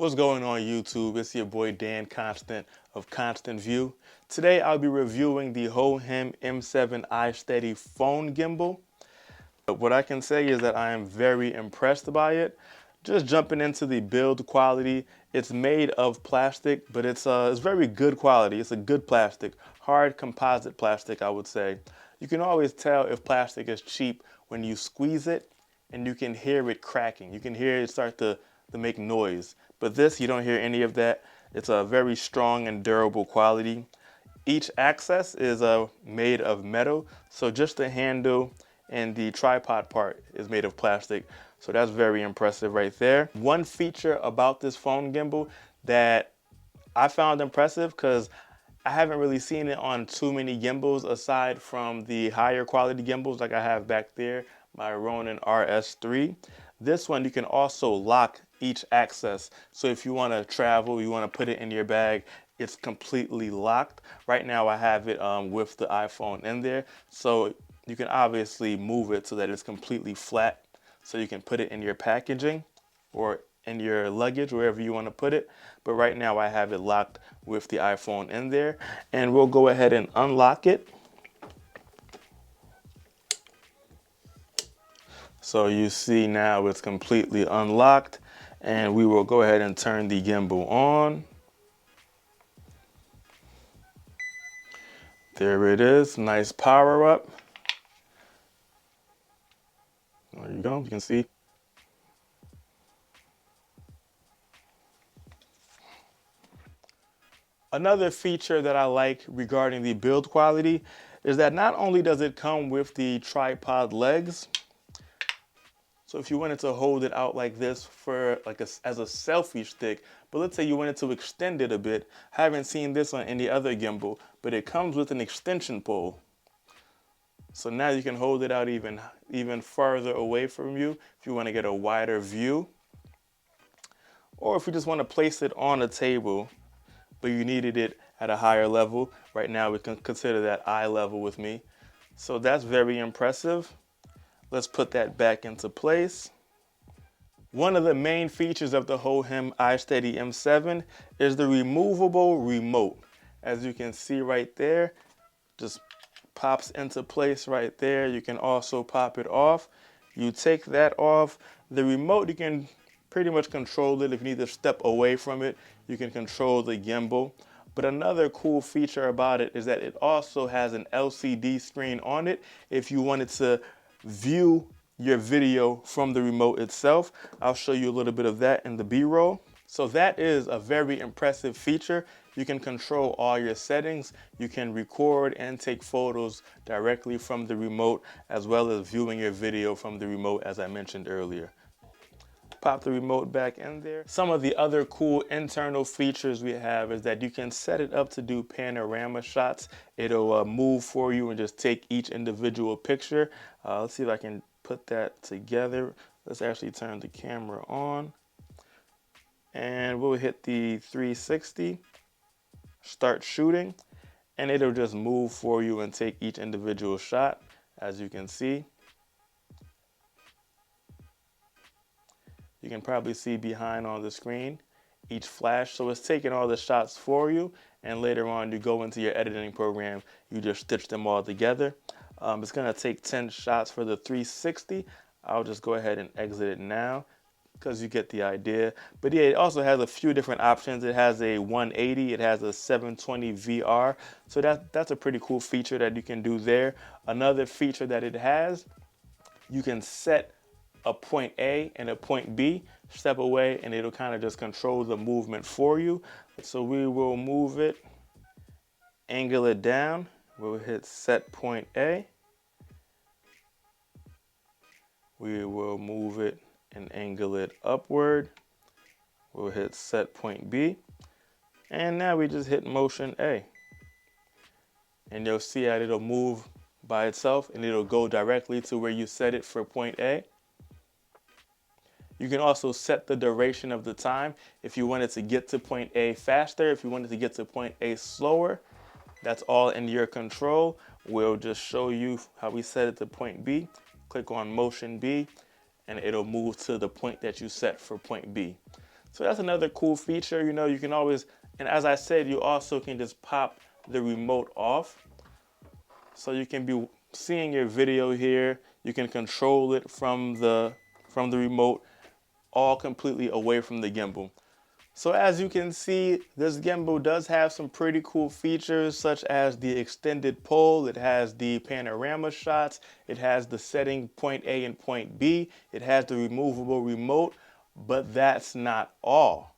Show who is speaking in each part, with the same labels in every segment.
Speaker 1: What's going on YouTube? It's your boy Dan Constant of Constant View. Today I'll be reviewing the Hohem M7 iSteady phone gimbal. What I can say is that I am very impressed by it. Just jumping into the build quality, it's made of plastic, but it's very good quality. It's a good plastic, hard composite plastic, I would say. You can always tell if plastic is cheap when you squeeze it and you can hear it cracking. You can hear it start to make noise. But this, you don't hear any of that. It's a very strong and durable quality. Each axis is made of metal, so just the handle and the tripod part is made of plastic. So that's very impressive right there. One feature about this phone gimbal that I found impressive, because I haven't really seen it on too many gimbals aside from the higher quality gimbals like I have back there, my Ronin RS3. This one, you can also lock each axis. So if you want to travel, you want to put it in your bag, it's completely locked. Right now I have it with the iPhone in there. So you can obviously move it so that it's completely flat. So you can put it in your packaging or in your luggage, wherever you want to put it. But right now I have it locked with the iPhone in there. And we'll go ahead and unlock it. So you see now it's completely unlocked, and we will go ahead and turn the gimbal on. There it is, nice power up. There you go, you can see. Another feature that I like regarding the build quality is that not only does it come with the tripod legs, so if you wanted to hold it out like this for as a selfie stick, but let's say you wanted to extend it a bit, I haven't seen this on any other gimbal, but it comes with an extension pole. So now you can hold it out even farther away from you if you want to get a wider view. Or if you just want to place it on a table, but you needed it at a higher level. Right now we can consider that eye level with me. So that's very impressive. Let's put that back into place. One of the main features of the Hohem Isteady M7 is the removable remote. As you can see right there, just pops into place right there. You can also pop it off. You take that off. The remote, you can pretty much control it. If you need to step away from it, you can control the gimbal. But another cool feature about it is that it also has an LCD screen on it if you wanted to view your video from the remote itself. I'll show you a little bit of that in the B-roll. So that is a very impressive feature. You can control all your settings. You can record and take photos directly from the remote, as well as viewing your video from the remote, as I mentioned earlier. Pop the remote back in there. Some of the other cool internal features we have is that you can set it up to do panorama shots. It'll move for you and just take each individual picture. Let's see if I can put that together. Let's actually turn the camera on. And we'll hit the 360, start shooting, and it'll just move for you and take each individual shot, as you can see. You can probably see behind on the screen each flash. So it's taking all the shots for you, and later on you go into your editing program, you just stitch them all together. It's gonna take 10 shots for the 360. I'll just go ahead and exit it now because you get the idea. But yeah, it also has a few different options. It has a 180, it has a 720 VR. So that's a pretty cool feature that you can do there. Another feature that it has, you can set a point A and a point B, step away, and it'll kind of just control the movement for you. So we will move it, angle it down. We'll hit set point A. We will move it and angle it upward. We'll hit set point B. And now we just hit motion A. And you'll see that it'll move by itself and it'll go directly to where you set it for point A. You can also set the duration of the time. If you wanted to get to point A faster, if you wanted to get to point A slower, that's all in your control. We'll just show you how we set it to point B. Click on motion B, and it'll move to the point that you set for point B. So that's another cool feature. You know, you can always, and as I said, you also can just pop the remote off. So you can be seeing your video here. You can control it from the remote, all completely away from the gimbal. So as you can see, this gimbal does have some pretty cool features such as the extended pull. It has the panorama shots. It has the setting point A and point B. It has the removable remote, but that's not all.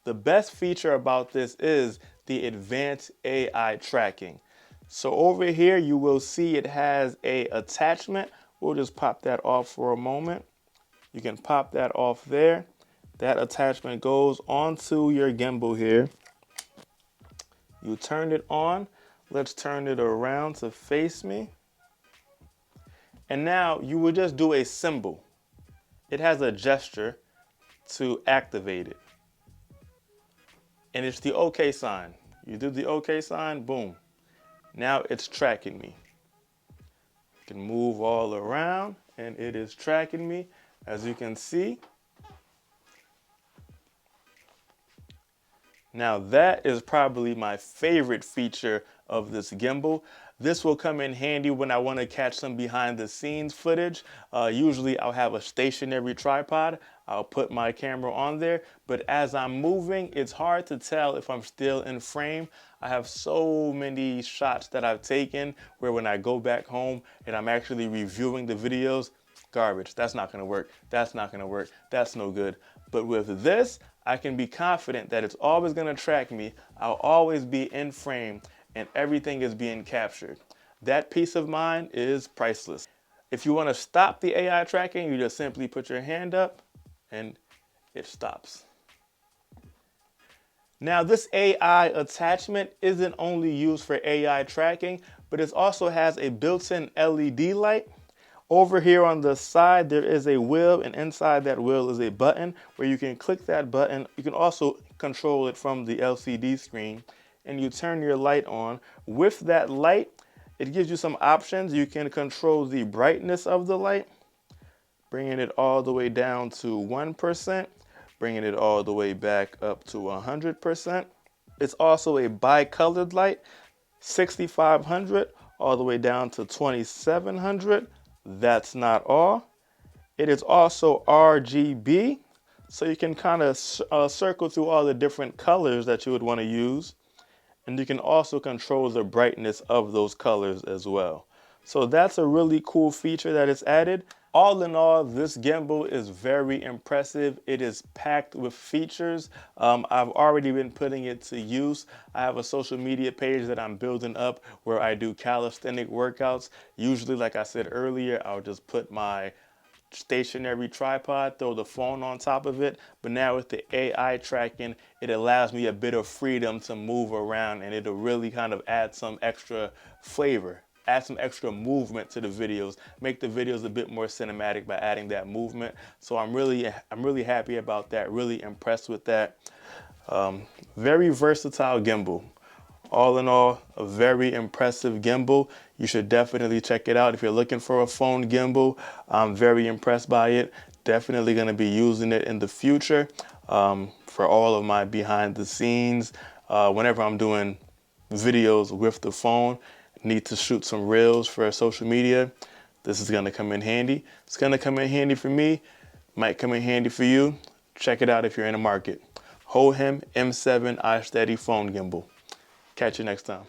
Speaker 1: The best feature about this is the advanced AI tracking. So over here, you will see it has a attachment. We'll just pop that off for a moment. You can pop that off there. That attachment goes onto your gimbal here. You turn it on. Let's turn it around to face me. And now you will just do a symbol. It has a gesture to activate it. And it's the OK sign. You do the OK sign, boom. Now it's tracking me. You can move all around and it is tracking me. As you can see, now that is probably my favorite feature of this gimbal. This will come in handy when I want to catch some behind the scenes footage. Usually I'll have a stationary tripod. I'll put my camera on there, but as I'm moving, it's hard to tell if I'm still in frame. I have so many shots that I've taken where when I go back home and I'm actually reviewing the videos, garbage. That's not gonna work. That's not gonna work. That's no good. But with this, I can be confident that it's always gonna track me. I'll always be in frame and everything is being captured. That peace of mind is priceless. If you wanna stop the AI tracking, you just simply put your hand up and it stops. Now this AI attachment isn't only used for AI tracking, but it also has a built-in LED light. Over here on the side, there is a wheel, and inside that wheel is a button where you can click that button. You can also control it from the LCD screen, and you turn your light on. With that light, it gives you some options. You can control the brightness of the light, bringing it all the way down to 1%, bringing it all the way back up to 100%. It's also a bi-colored light, 6500 all the way down to 2700. That's not all. It is also RGB, so you can kind of circle through all the different colors that you would want to use. And you can also control the brightness of those colors as well. So that's a really cool feature that is added. All in all, this gimbal is very impressive. It is packed with features. I've already been putting it to use. I have a social media page that I'm building up where I do calisthenic workouts. Usually, like I said earlier, I'll just put my stationary tripod, throw the phone on top of it. But now with the AI tracking, it allows me a bit of freedom to move around, and it'll really kind of add some extra flavor, add some extra movement to the videos, make the videos a bit more cinematic by adding that movement. So I'm really happy about that, really impressed with that. Very versatile gimbal. All in all, a very impressive gimbal. You should definitely check it out if you're looking for a phone gimbal. I'm very impressed by it. Definitely going to be using it in the future for all of my behind the scenes. Whenever I'm doing videos with the phone, need to shoot some reels for social media, this is going to come in handy. It's going to come in handy for me, might come in handy for you. Check it out if you're in the market. Hohem M7 Isteady phone gimbal. Catch you next time.